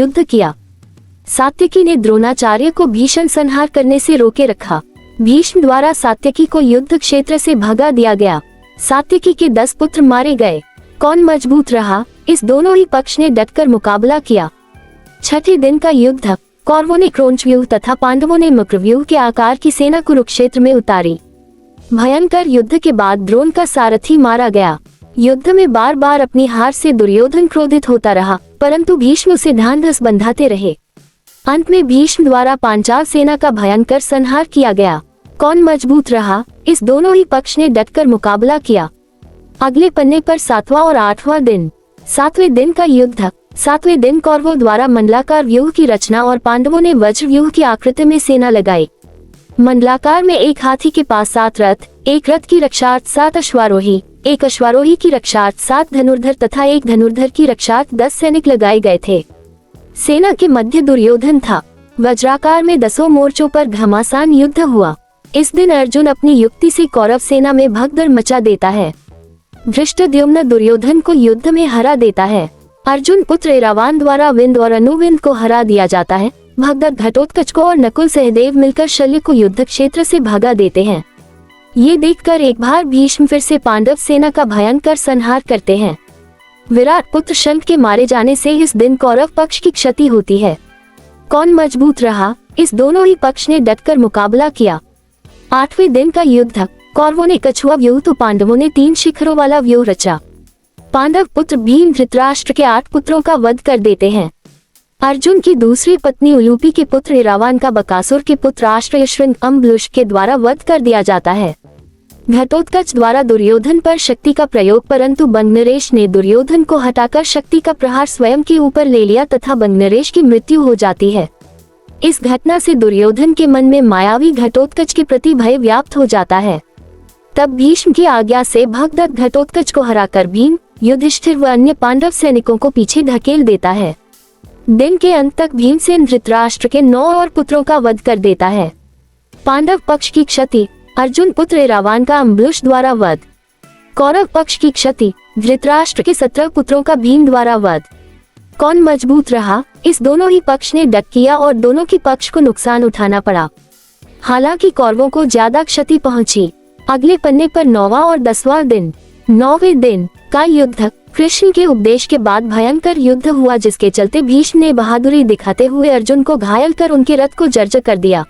युद्ध किया। सात्यकी ने द्रोणाचार्य को भीषण संहार करने से रोके रखा। भीष्म द्वारा सात्यकी को युद्ध क्षेत्र से भगा दिया गया। सात्यकी के 10 पुत्र मारे गए। कौन मजबूत रहा, इस दोनों ही पक्ष ने डटकर मुकाबला किया। छठे दिन का युद्ध। कौरवों ने क्रौंचव्यूह तथा पांडवों ने मकरव्यूह के आकार की सेना कुरुक्षेत्र में उतारी। भयंकर युद्ध के बाद द्रोण का सारथी मारा गया। युद्ध में बार बार अपनी हार से दुर्योधन क्रोधित होता रहा, परंतु भीष्म उसे ढांढस बंधाते रहे। अंत में भीष्म द्वारा पांचाल सेना का भयंकर संहार किया गया। कौन मजबूत रहा, इस दोनों ही पक्ष ने डटकर मुकाबला किया। अगले पन्ने पर 7वां और 8वां दिन। 7वें दिन का युद्ध। 7वें दिन कौरवों द्वारा मंडलाकार व्यूह की रचना और पांडवों ने वज्र व्यूह की आकृति में सेना लगाई। मंडलाकार में एक हाथी के पास 7 रथ, एक रथ की रक्षार्थ 7 अश्वारोही, एक अश्वारोही की रक्षार्थ 7 धनुर्धर तथा एक धनुर्धर की रक्षार्थ 10 सैनिक लगाए गए थे। सेना के मध्य दुर्योधन था। वज्राकार में 10 मोर्चों पर घमासान युद्ध हुआ। इस दिन अर्जुन अपनी युक्ति से कौरव सेना में भगदड़ मचा देता है। धृष्टद्युम्न दुर्योधन को युद्ध में हरा देता है। अर्जुन पुत्र ऐरावत द्वारा विंद और अनुविंद को हरा दिया जाता है। भगदत्त घटोत्कच को और नकुल सहदेव मिलकर शल्य को युद्ध क्षेत्र से भगा देते हैं। ये देखकर एक बार भीष्म फिर से पांडव सेना का भयंकर संहार करते हैं। विराट पुत्र शल्य के मारे जाने से इस दिन कौरव पक्ष की क्षति होती है। कौन मजबूत रहा, इस दोनों ही पक्ष ने डटकर मुकाबला किया। 8वें दिन का युद्ध। कौरवों ने कछुआ व्यूह तो पांडवों ने 3 शिखरों वाला व्यूह रचा। पांडव पुत्र भीम धृतराष्ट्र के 8 पुत्रों का वध कर देते हैं। अर्जुन की दूसरी पत्नी उलूपी के पुत्र ऐरावत का बकासुर के पुत्र आश्रयश्रृंग अम्बुलुष के द्वारा वध कर दिया जाता है। घटोत्कच द्वारा दुर्योधन पर शक्ति का प्रयोग, परंतु बंगनरेश ने दुर्योधन को हटाकर शक्ति का प्रहार स्वयं के ऊपर ले लिया तथा बंगनरेश की मृत्यु हो जाती है। इस घटना से दुर्योधन के मन में मायावी घटोत्कच के प्रति भय व्याप्त हो जाता है। तब भीष्म की आज्ञा से भगदत्त घटोत्कच को हराकर भीम, युधिष्ठिर व अन्य पांडव सैनिकों को पीछे ढकेल देता है। दिन के अंत तक भीमसेन धृतराष्ट्र के 9 और पुत्रों का वध कर देता है। पांडव पक्ष की क्षति। अर्जुन पुत्र ऐरावत का अम्बुलुष द्वारा वध। कौरव पक्ष की क्षति। धृतराष्ट्र के 17 पुत्रों का भीम द्वारा वध। कौन मजबूत रहा, इस दोनों ही पक्ष ने डट किया और दोनों की पक्ष को नुकसान उठाना पड़ा। हालांकि कौरवों को ज्यादा क्षति पहुंची। अगले पन्ने पर 9वां और 10वां दिन। 9वें दिन का युद्ध। कृष्ण के उपदेश के बाद भयंकर युद्ध हुआ, जिसके चलते भीष्म ने बहादुरी दिखाते हुए अर्जुन को घायल कर उनके रथ को जर्जर कर दिया।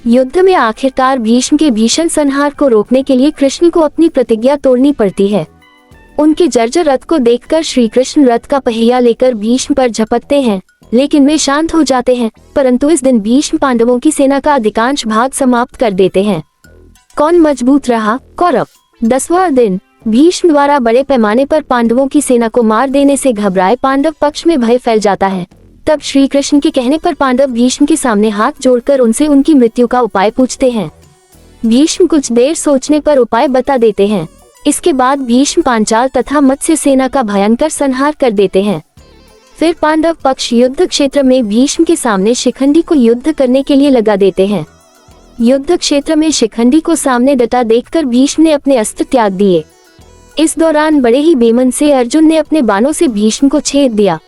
युद्ध में आखिरकार भीष्म के भीषण संहार को रोकने के लिए कृष्ण को अपनी प्रतिज्ञा तोड़नी पड़ती है। उनके जर्जर रथ को देखकर श्री कृष्ण रथ का पहिया लेकर भीष्म पर झपटते हैं, लेकिन वे शांत हो जाते हैं। परंतु इस दिन भीष्म पांडवों की सेना का अधिकांश भाग समाप्त कर देते हैं। कौन मजबूत रहा, कौरव। 10वां दिन। भीष्म द्वारा बड़े पैमाने पर पांडवों की सेना को मार देने से घबराए पांडव पक्ष में भय फैल जाता है। तब श्री कृष्ण के कहने पर पांडव भीष्म के सामने हाथ जोड़कर उनसे उनकी मृत्यु का उपाय पूछते हैं। भीष्म कुछ देर सोचने पर उपाय बता देते हैं। इसके बाद भीष्म पांचाल तथा मत्स्य सेना का भयंकर संहार कर देते हैं। फिर पांडव पक्ष युद्ध क्षेत्र में भीष्म के सामने शिखंडी को युद्ध करने के लिए लगा देते हैं। युद्ध क्षेत्र में शिखंडी को सामने डटा देखकर भीष्म ने अपने अस्त्र त्याग दिए। इस दौरान बड़े ही बेमन से अर्जुन ने अपने बाणों से भीष्म को छेद दिया।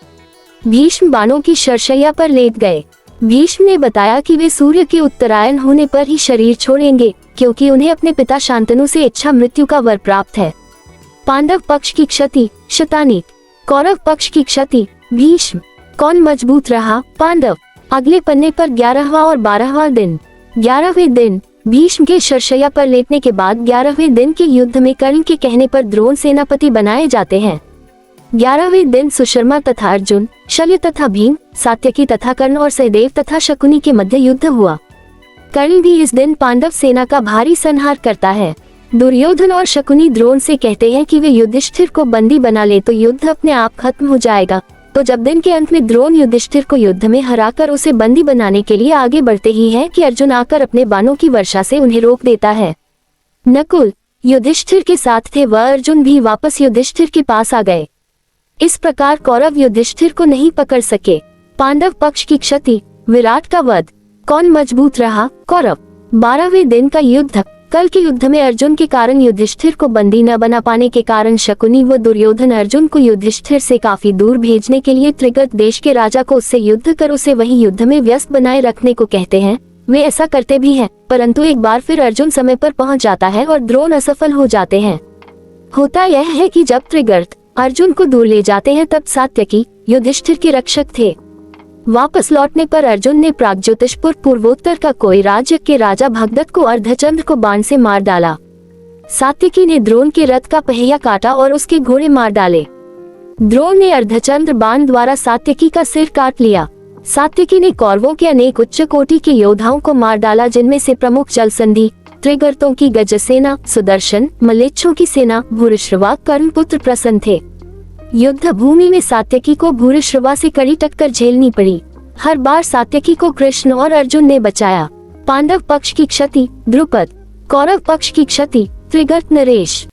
भीष्म बाणों की शरशैया पर लेट गए। भीष्म ने बताया कि वे सूर्य के उत्तरायण होने पर ही शरीर छोड़ेंगे, क्योंकि उन्हें अपने पिता शांतनु से इच्छा मृत्यु का वर प्राप्त है। पांडव पक्ष की क्षति। शतानीक। कौरव पक्ष की क्षति। भीष्म। कौन मजबूत रहा, पांडव। अगले पन्ने पर 11वां और 12वां दिन। 11वें दिन। भीष्म के शरशैया पर लेटने के बाद 11वें दिन के युद्ध में कर्ण के कहने पर द्रोण सेनापति बनाए जाते हैं। 11वें दिन सुशर्मा तथा अर्जुन, शल्य तथा भीम, सात्यकी तथा कर्ण और सहदेव तथा शकुनी के मध्य युद्ध हुआ। कर्ण भी इस दिन पांडव सेना का भारी संहार करता है। दुर्योधन और शकुनी द्रोण से कहते हैं कि वे युधिष्ठिर को बंदी बना ले तो युद्ध अपने आप खत्म हो जाएगा। तो जब दिन के अंत में द्रोण युधिष्ठिर को युद्ध में हराकर उसे बंदी बनाने के लिए आगे बढ़ते ही हैं कि अर्जुन आकर अपने बाणों की वर्षा से उन्हें रोक देता है। नकुल युधिष्ठिर के साथ थे, वह अर्जुन भी वापस युधिष्ठिर के पास आ गए। इस प्रकार कौरव युधिष्ठिर को नहीं पकड़ सके। पांडव पक्ष की क्षति। विराट का वध। कौन मजबूत रहा, कौरव। 12वें दिन का युद्ध। कल के युद्ध में अर्जुन के कारण युधिष्ठिर को बंदी न बना पाने के कारण शकुनी व दुर्योधन अर्जुन को युधिष्ठिर से काफी दूर भेजने के लिए त्रिगर्त देश के राजा को उससे युद्ध कर उसे वही युद्ध में व्यस्त बनाए रखने को कहते हैं। वे ऐसा करते भी हैं, परंतु एक बार फिर अर्जुन समय पर पहुंच जाता है और द्रोण असफल हो जाते हैं। होता यह है कि जब त्रिगर्त अर्जुन को दूर ले जाते हैं तब सात्यकी युधिष्ठिर के रक्षक थे। वापस लौटने पर अर्जुन ने प्रागज्योतिषपुर पूर्वोत्तर का कोई राज्य के राजा भगदत्त को अर्धचंद्र को बाण से मार डाला। सात्यकी ने द्रोण के रथ का पहिया काटा और उसके घोड़े मार डाले। द्रोण ने अर्धचंद्र बाण द्वारा सात्यकी का सिर काट लिया। सात्यकी ने कौरवों के अनेक उच्च कोटि के योद्धाओं को मार डाला, जिनमें से प्रमुख जलसंधि, त्रिगर्तों की गजसेना, सुदर्शन, मलेच्छों की सेना, भूरिश्रवा, कर्णपुत्र प्रसन्न थे। युद्ध भूमि में सात्यकी को भूरिश्रवा से कड़ी टक्कर झेलनी पड़ी। हर बार सात्यकी को कृष्ण और अर्जुन ने बचाया। पांडव पक्ष की क्षति द्रुपद, कौरव पक्ष की क्षति त्रिगर्त नरेश।